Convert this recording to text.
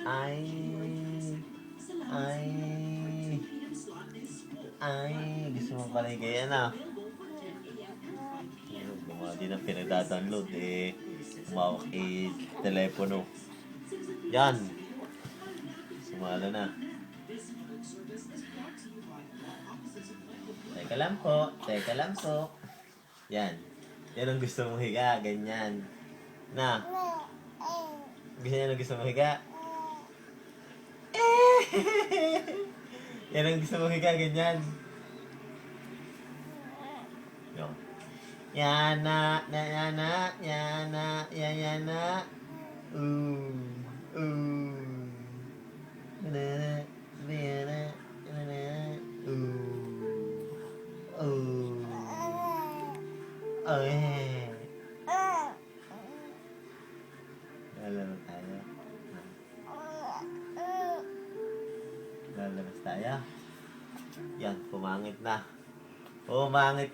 Ay, ay, ay, gusto mo pala yung ganyan ah. Kung mga di na pinagdadownload eh, umawak telepono. Yan, sumalo na. Teka lang po, teka lang po. Yan, yan ang gusto mong higa, ganyan. Na, gusto mong higa? Yan ang gusto mong higa, ganyan. Yo. Yana, yana, yana, yana. Ooh, ooh. Na, na, na, ooh, ooh. Oh, yeah. Lalaro tayo. Lalabas tayo. Yan, pumangit na. Pumangit